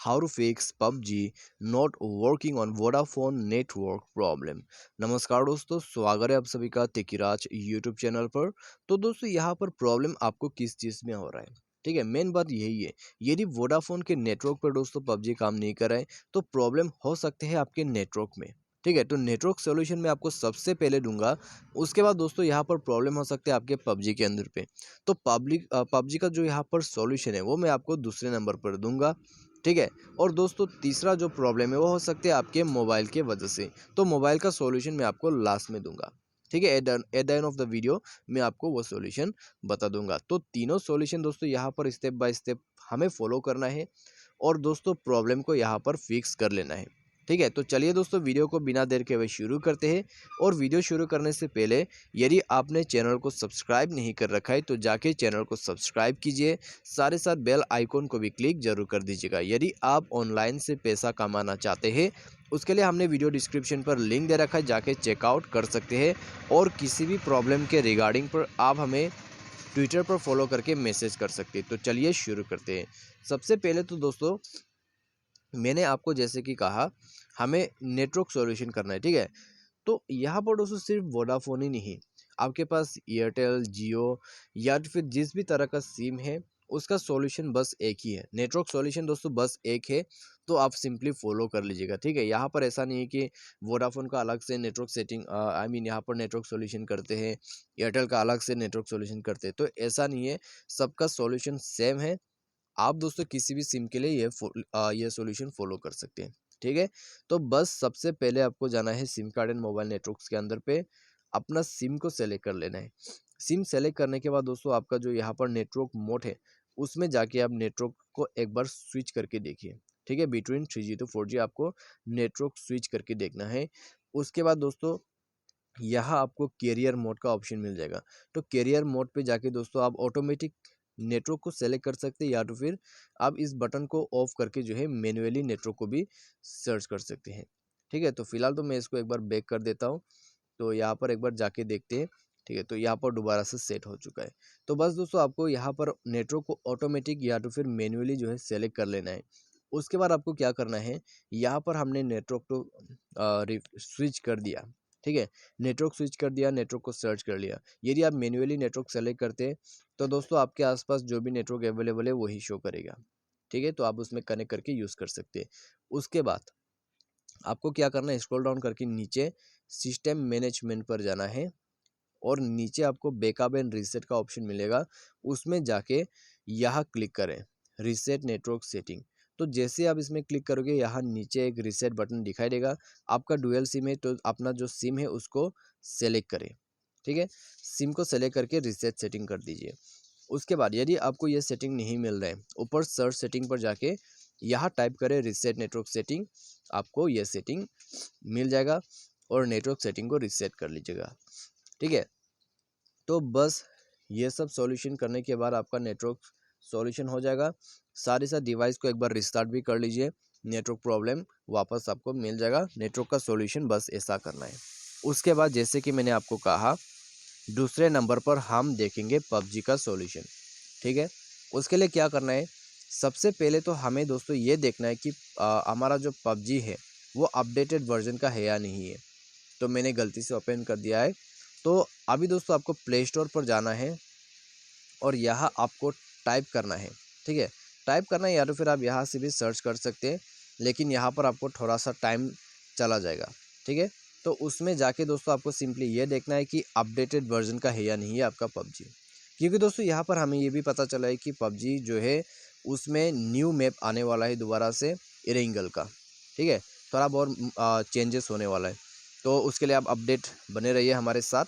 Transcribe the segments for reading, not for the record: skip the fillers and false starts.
How to fix PUBG not working on Vodafone network problem। नमस्कार दोस्तों, स्वागत है आप सभी का तेकीराज यूट्यूब चैनल पर। तो दोस्तों यहाँ पर प्रॉब्लम आपको किस चीज़ में हो रहा है, ठीक है। मेन बात यही है, यदि वोडाफोन के नेटवर्क पर दोस्तों PUBG काम नहीं कर रहा है तो प्रॉब्लम हो सकते हैं आपके नेटवर्क में, ठीक है। तो नेटवर्क सॉल्यूशन मैं आपको सबसे पहले दूंगा। उसके बाद दोस्तों यहाँ पर प्रॉब्लम हो सकते हैं आपके PUBG के अंदर पे। तो PUBG का जो यहाँ पर सॉल्यूशन है वो मैं आपको दूसरे नंबर पर दूंगा, ठीक है। और दोस्तों तीसरा जो प्रॉब्लम है वो हो सकते हैं आपके मोबाइल के वजह से। तो मोबाइल का सॉल्यूशन मैं आपको लास्ट में दूंगा, ठीक है। At the end of the video मैं आपको वो सॉल्यूशन बता दूंगा। तो तीनों सॉल्यूशन दोस्तों यहाँ पर स्टेप बाय स्टेप हमें फॉलो करना है और दोस्तों प्रॉब्लम को यहाँ पर फिक्स कर लेना है, ठीक है। तो चलिए दोस्तों वीडियो को बिना देर के हुए शुरू करते हैं। और वीडियो शुरू करने से पहले यदि आपने चैनल को सब्सक्राइब नहीं कर रखा है तो जाके चैनल को सब्सक्राइब कीजिए, साथ ही साथ बेल आइकॉन को भी क्लिक जरूर कर दीजिएगा। यदि आप ऑनलाइन से पैसा कमाना चाहते हैं उसके लिए हमने वीडियो डिस्क्रिप्शन पर लिंक दे रखा है, जाके चेकआउट कर सकते हैं। और किसी भी प्रॉब्लम के रिगार्डिंग पर आप हमें ट्विटर पर फॉलो करके मैसेज कर सकते हैं। तो चलिए शुरू करते हैं। सबसे पहले तो दोस्तों मैंने आपको जैसे कि कहा हमें नेटवर्क सॉल्यूशन करना है, ठीक है। तो यहाँ पर दोस्तों सिर्फ वोडाफोन ही नहीं, आपके पास एयरटेल, जियो या तो फिर जिस भी तरह का सिम है उसका सॉल्यूशन बस एक ही है। नेटवर्क सॉल्यूशन दोस्तों बस एक है, तो आप सिंपली फॉलो कर लीजिएगा, ठीक है। यहाँ पर ऐसा नहीं है कि वोडाफोन का अलग से नेटवर्क सेटिंग यहाँ पर नेटवर्क सॉल्यूशन करते हैं, एयरटेल का अलग से नेटवर्क सॉल्यूशन करते हैं, तो ऐसा नहीं है। सबका सॉल्यूशन सेम है। आप दोस्तों किसी भी सिम के लिए ये सॉल्यूशन फॉलो कर सकते हैं, ठीक है। तो बस सबसे पहले आपको जाना है SIM card and mobile networks के अंदर पे, अपना सिम को सेलेक्ट कर लेना है। सिम सेलेक्ट करने के बाद दोस्तों आपका जो यहाँ पर नेटवर्क मोड है उसमें जाके आप नेटवर्क को एक बार स्विच करके देखिए, ठीक है। बिटवीन 3G to 4G आपको नेटवर्क स्विच करके देखना है। उसके बाद दोस्तों यहाँ आपको कैरियर मोड का ऑप्शन मिल जाएगा। तो कैरियर मोड पे जाके दोस्तों आप ऑटोमेटिक नेटवर्क को सेलेक्ट कर सकते हैं, या तो फिर आप इस बटन को ऑफ करके जो है मैन्युअली नेटवर्क को भी सर्च कर सकते हैं, ठीक है। तो फिलहाल तो मैं इसको एक बार बैक कर देता हूँ। तो यहाँ पर एक बार जाके देखते हैं, ठीक है। तो यहाँ पर दोबारा से सेट हो चुका है। तो बस दोस्तों आपको यहाँ पर नेटवर्क को ऑटोमेटिक या तो फिर मैन्युअली जो है सेलेक्ट कर लेना है। उसके बाद आपको क्या करना है, यहाँ पर हमने नेटवर्क को स्विच कर दिया, ठीक है। नेटवर्क स्विच कर दिया, नेटवर्क को सर्च कर लिया। यदि आप मैन्युअली नेटवर्क सेलेक्ट करते हैं तो दोस्तों आपके आसपास जो भी नेटवर्क अवेलेबल है वही शो करेगा, ठीक है। तो आप उसमें कनेक्ट करके यूज़ कर सकते हैं। उसके बाद आपको क्या करना है, स्क्रॉल डाउन करके नीचे सिस्टम मैनेजमेंट पर जाना है और नीचे आपको बैकअप एंड रीसेट का ऑप्शन मिलेगा। उसमें जाके यहाँ क्लिक करें, रीसेट नेटवर्क सेटिंग। तो जैसे आप इसमें क्लिक करोगे यहाँ नीचे एक रीसेट बटन दिखाई देगा। आपका डुअल सिम है तो अपना जो सिम है उसको सेलेक्ट करें, ठीक है। सिम को सेलेक्ट करके रीसेट सेटिंग कर दीजिए। उसके बाद यदि आपको ये सेटिंग नहीं मिल रहा है, ऊपर सर्च सेटिंग पर जाके यहाँ टाइप करें रीसेट नेटवर्क सेटिंग, आपको ये सेटिंग मिल जाएगा और नेटवर्क सेटिंग को रीसेट कर लीजिएगा, ठीक है। तो बस ये सब सॉल्यूशन करने के बाद आपका नेटवर्क सॉल्यूशन हो जाएगा। साथ ही साथ डिवाइस को एक बार रिस्टार्ट भी कर लीजिए, नेटवर्क प्रॉब्लम वापस आपको मिल जाएगा। नेटवर्क का सॉल्यूशन बस ऐसा करना है। उसके बाद जैसे कि मैंने आपको कहा दूसरे नंबर पर हम देखेंगे PUBG का सॉल्यूशन, ठीक है। उसके लिए क्या करना है, सबसे पहले तो हमें दोस्तों ये देखना है कि हमारा जो PUBG है वो अपडेटेड वर्जन का है या नहीं है। तो मैंने गलती से ओपन कर दिया है। तो अभी दोस्तों आपको प्ले स्टोर पर जाना है और यहाँ आपको टाइप करना है, ठीक है। टाइप करना है या तो फिर आप यहाँ से भी सर्च कर सकते हैं, लेकिन यहाँ पर आपको थोड़ा सा टाइम चला जाएगा, ठीक है। तो उसमें जाके दोस्तों आपको सिंपली ये देखना है कि अपडेटेड वर्जन का है या नहीं है आपका PUBG। क्योंकि दोस्तों यहाँ पर हमें ये भी पता चला है कि PUBG जो है उसमें न्यू मैप आने वाला है दोबारा से इरेंगल का, ठीक है। थोड़ा बहुत चेंजेस होने वाला है, तो उसके लिए आप अपडेट बने रहिए हमारे साथ।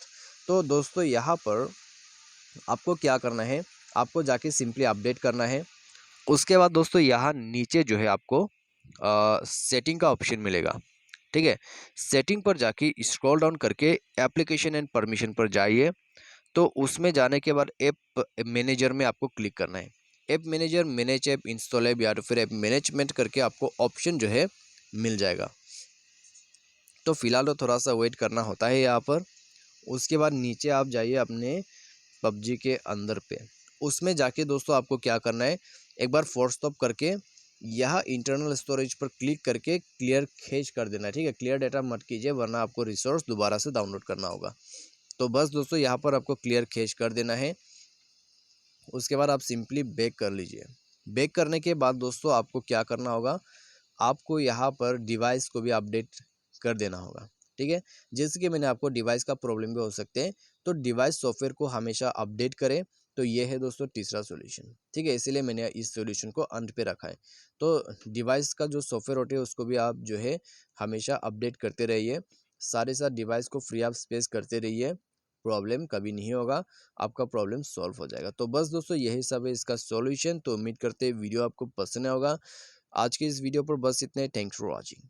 तो दोस्तों यहाँ पर आपको क्या करना है, आपको जाके सिंपली अपडेट करना है। उसके बाद दोस्तों यहाँ नीचे जो है आपको सेटिंग का ऑप्शन मिलेगा, ठीक है। सेटिंग पर जाके स्क्रॉल डाउन करके एप्लीकेशन एंड परमिशन पर जाइए। तो उसमें जाने के बाद ऐप मैनेजर में आपको क्लिक करना है। App manager, manage app, install app या तो फिर ऐप मैनेजमेंट करके आपको ऑप्शन जो है मिल जाएगा। तो फिलहाल तो थोड़ा सा वेट करना होता है यहाँ पर। उसके बाद नीचे आप जाइए अपने PUBG के अंदर पे। उसमें जाके दोस्तों आपको क्या करना है, एक बार फोर्स स्टॉप करके यहाँ इंटरनल स्टोरेज पर क्लिक करके क्लियर खींच कर देना है, ठीक है। क्लियर डेटा मत कीजिए वरना आपको रिसोर्स दोबारा से डाउनलोड करना होगा। तो बस दोस्तों यहाँ पर आपको क्लियर खींच कर देना है। उसके बाद आप सिंपली बैक कर लीजिए। बैक करने के बाद दोस्तों आपको क्या करना होगा, आपको यहाँ पर डिवाइस को भी अपडेट कर देना होगा, ठीक है। जैसे कि मैंने आपको डिवाइस का प्रॉब्लम भी हो सकते हैं, तो डिवाइस सॉफ्टवेयर को हमेशा अपडेट करें। तो ये है दोस्तों तीसरा सॉल्यूशन, ठीक है। इसीलिए मैंने इस सॉल्यूशन को अंत पे रखा है। तो डिवाइस का जो सॉफ्टवेयर होते हैं उसको भी आप जो है हमेशा अपडेट करते रहिए। सारे साथ डिवाइस को फ्री ऑफ स्पेस करते रहिए, प्रॉब्लम कभी नहीं होगा, आपका प्रॉब्लम सॉल्व हो जाएगा। तो बस दोस्तों यही सब है इसका सॉल्यूशन। तो उम्मीद करते हैं वीडियो आपको पसंद आया होगा। आज के इस वीडियो पर बस इतने। Thanks for watching.